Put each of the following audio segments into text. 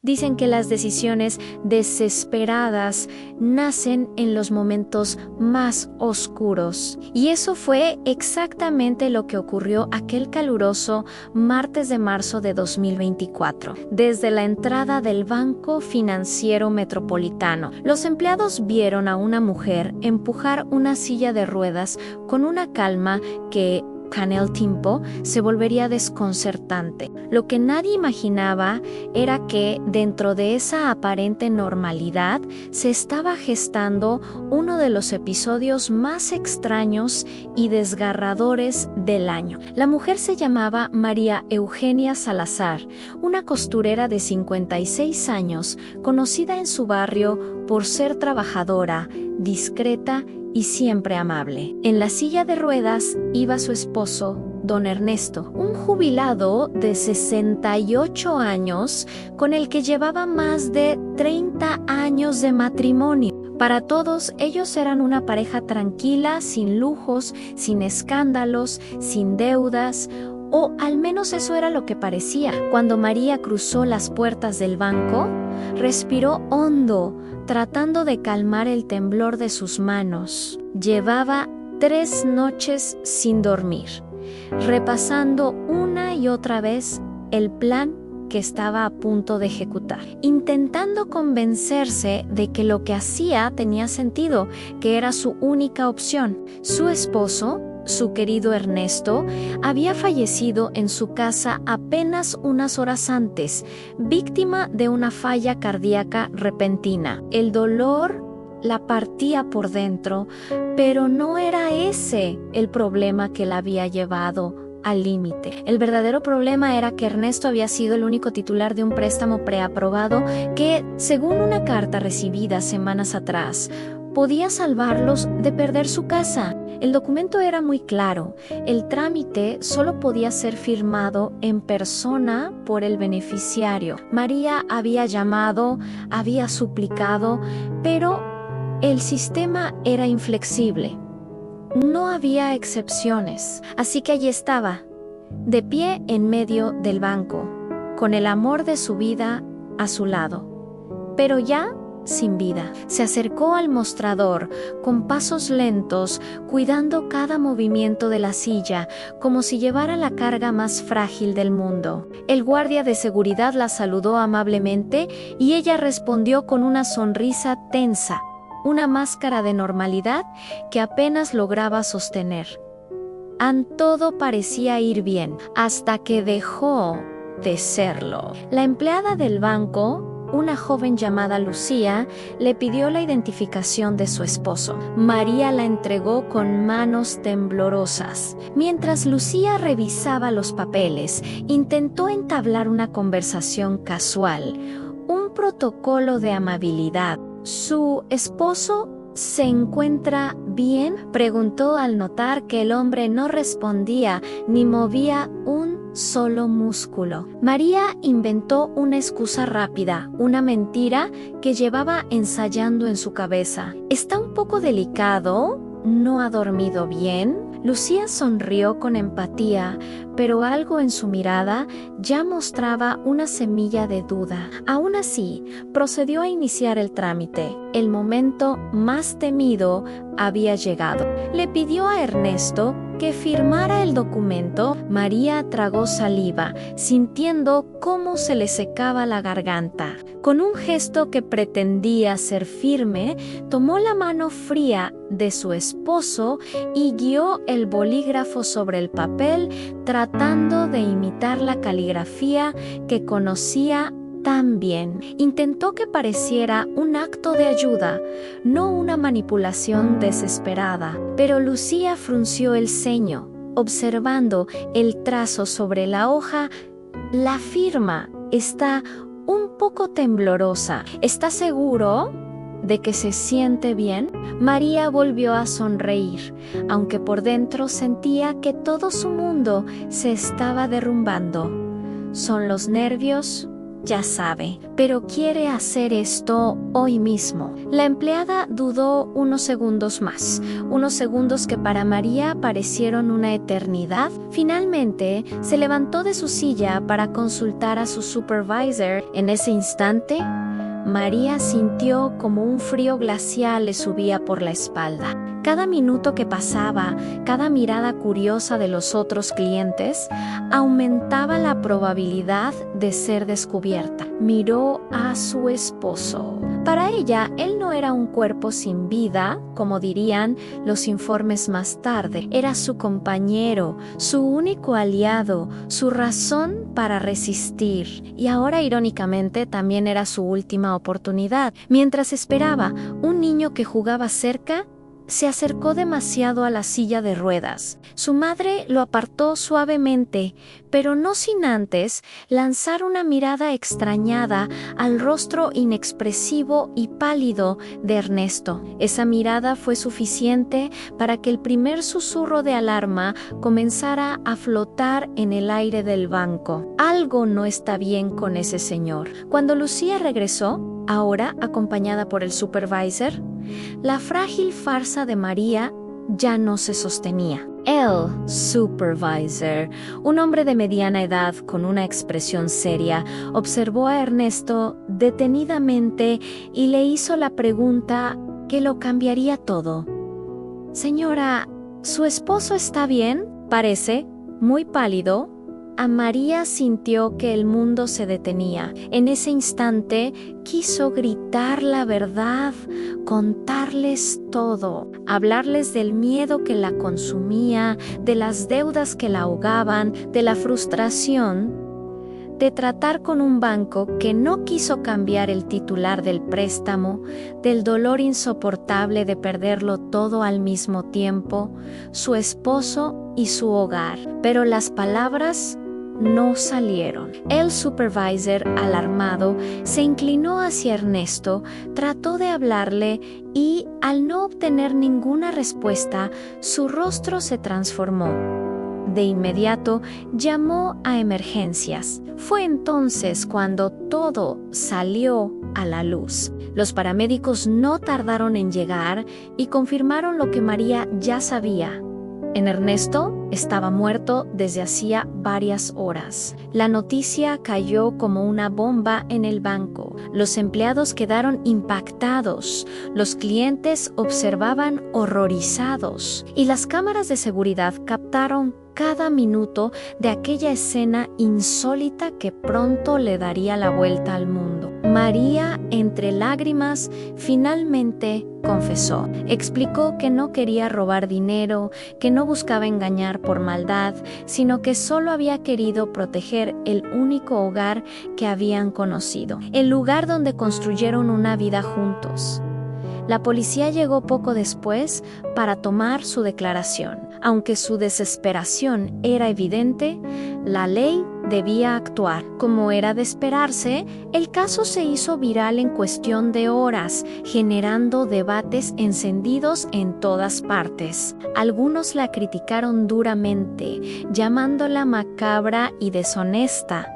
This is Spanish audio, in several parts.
Dicen que las decisiones desesperadas nacen en los momentos más oscuros. Y eso fue exactamente lo que ocurrió aquel caluroso martes de marzo de 2024. Desde la entrada del Banco Financiero Metropolitano, los empleados vieron a una mujer empujar una silla de ruedas con una calma que con el tiempo se volvería desconcertante. Lo que nadie imaginaba era que dentro de esa aparente normalidad se estaba gestando uno de los episodios más extraños y desgarradores del año. La mujer se llamaba María Eugenia Salazar, una costurera de 56 años, conocida en su barrio por ser trabajadora, discreta y siempre amable. En la silla de ruedas iba su esposo, don Ernesto, un jubilado de 68 años con el que llevaba más de 30 años de matrimonio. Para todos, ellos eran una pareja tranquila, sin lujos, sin escándalos, sin deudas, o al menos eso era lo que parecía. Cuando María cruzó las puertas del banco, respiró hondo, tratando de calmar el temblor de sus manos. Llevaba 3 noches sin dormir, repasando una y otra vez el plan que estaba a punto de ejecutar, intentando convencerse de que lo que hacía tenía sentido, que era su única opción. Su esposo, su querido Ernesto, había fallecido en su casa apenas unas horas antes, víctima de una falla cardíaca repentina. El dolor la partía por dentro, pero no era ese el problema que la había llevado al límite. El verdadero problema era que Ernesto había sido el único titular de un préstamo preaprobado que, según una carta recibida semanas atrás, podía salvarlos de perder su casa. El documento era muy claro. El trámite solo podía ser firmado en persona por el beneficiario. María había llamado, había suplicado, pero el sistema era inflexible. No había excepciones. Así que allí estaba, de pie en medio del banco, con el amor de su vida a su lado, pero ya sin vida. Se acercó al mostrador con pasos lentos, cuidando cada movimiento de la silla, como si llevara la carga más frágil del mundo. El guardia de seguridad la saludó amablemente y ella respondió con una sonrisa tensa, una máscara de normalidad que apenas lograba sostener. Todo parecía ir bien, hasta que dejó de serlo. La empleada del banco, una joven llamada Lucía, le pidió la identificación de su esposo. María la entregó con manos temblorosas. Mientras Lucía revisaba los papeles, intentó entablar una conversación casual, un protocolo de amabilidad. ¿Su esposo se encuentra bien?, preguntó al notar que el hombre no respondía ni movía un solo músculo. María inventó una excusa rápida, una mentira que llevaba ensayando en su cabeza. ¿Está un poco delicado? ¿No ha dormido bien? Lucía sonrió con empatía, pero algo en su mirada ya mostraba una semilla de duda. Aún así, procedió a iniciar el trámite. El momento más temido había llegado. Le pidió a Ernesto que firmara el documento. María tragó saliva, sintiendo cómo se le secaba la garganta. Con un gesto que pretendía ser firme, tomó la mano fría de su esposo y guió el bolígrafo sobre el papel, tratando de imitar la caligrafía que conocía tan bien. Intentó que pareciera un acto de ayuda, no una manipulación desesperada, pero Lucía frunció el ceño, observando el trazo sobre la hoja. La firma está un poco temblorosa. ¿Está seguro de que se siente bien? María volvió a sonreír, aunque por dentro sentía que todo su mundo se estaba derrumbando. ¿Son los nervios? ya sabe, pero quiere hacer esto hoy mismo. La empleada dudó unos segundos más, unos segundos que para María parecieron una eternidad. Finalmente, se levantó de su silla para consultar a su supervisor. En ese instante, María sintió como un frío glacial le subía por la espalda. Cada minuto que pasaba, cada mirada curiosa de los otros clientes, aumentaba la probabilidad de ser descubierta. Miró a su esposo. Para ella, él no era un cuerpo sin vida, como dirían los informes más tarde. Era su compañero, su único aliado, su razón para resistir. Y ahora, irónicamente, también era su última oportunidad. Mientras esperaba, un niño que jugaba cerca se acercó demasiado a la silla de ruedas. Su madre lo apartó suavemente, pero no sin antes lanzar una mirada extrañada al rostro inexpresivo y pálido de Ernesto. Esa mirada fue suficiente para que el primer susurro de alarma comenzara a flotar en el aire del banco. Algo no está bien con ese señor. Cuando Lucía regresó, ahora acompañada por el supervisor, la frágil farsa de María ya no se sostenía. El supervisor, un hombre de mediana edad con una expresión seria, observó a Ernesto detenidamente y le hizo la pregunta que lo cambiaría todo. Señora, ¿su esposo está bien? Parece muy pálido. A María sintió que el mundo se detenía. En ese instante quiso gritar la verdad, contarles todo, hablarles del miedo que la consumía, de las deudas que la ahogaban, de la frustración de tratar con un banco que no quiso cambiar el titular del préstamo, del dolor insoportable de perderlo todo al mismo tiempo, su esposo y su hogar. Pero las palabras no salieron. El supervisor, alarmado, se inclinó hacia Ernesto, trató de hablarle y, al no obtener ninguna respuesta, su rostro se transformó. De inmediato, llamó a emergencias. Fue entonces cuando todo salió a la luz. Los paramédicos no tardaron en llegar y confirmaron lo que María ya sabía. Ernesto estaba muerto desde hacía varias horas. La noticia cayó como una bomba en el banco. Los empleados quedaron impactados. Los clientes observaban horrorizados. Y las cámaras de seguridad captaron cada minuto de aquella escena insólita que pronto le daría la vuelta al mundo. María, entre lágrimas, finalmente confesó. Explicó que no quería robar dinero, que no buscaba engañar por maldad, sino que solo había querido proteger el único hogar que habían conocido, el lugar donde construyeron una vida juntos. La policía llegó poco después para tomar su declaración. Aunque su desesperación era evidente, la ley debía actuar. Como era de esperarse, el caso se hizo viral en cuestión de horas, generando debates encendidos en todas partes. Algunos la criticaron duramente, llamándola macabra y deshonesta,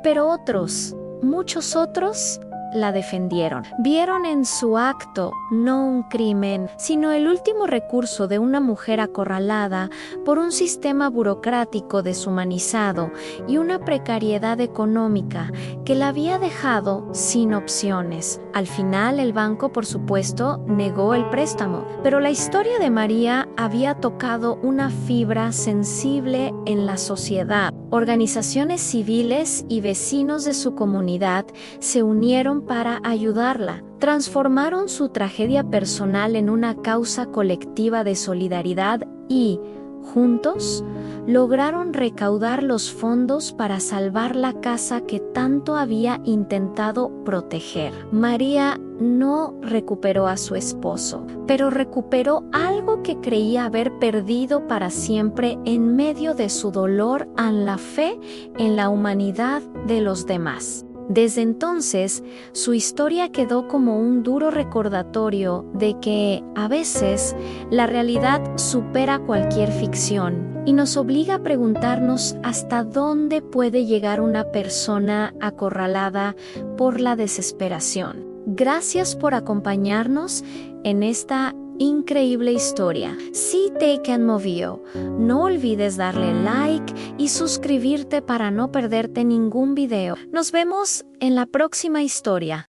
pero otros, muchos otros, la defendieron. Vieron en su acto no un crimen, sino el último recurso de una mujer acorralada por un sistema burocrático deshumanizado y una precariedad económica que la había dejado sin opciones. Al final, el banco, por supuesto, negó el préstamo, pero la historia de María había tocado una fibra sensible en la sociedad. Organizaciones civiles y vecinos de su comunidad se unieron para ayudarla. Transformaron su tragedia personal en una causa colectiva de solidaridad y, juntos, lograron recaudar los fondos para salvar la casa que tanto había intentado proteger. María no recuperó a su esposo, pero recuperó algo que creía haber perdido para siempre en medio de su dolor en la fe en la humanidad de los demás. Desde entonces, su historia quedó como un duro recordatorio de que, a veces, la realidad supera cualquier ficción y nos obliga a preguntarnos hasta dónde puede llegar una persona acorralada por la desesperación. Gracias por acompañarnos en esta increíble historia. Si te han movido, no olvides darle like y suscribirte para no perderte ningún video. Nos vemos en la próxima historia.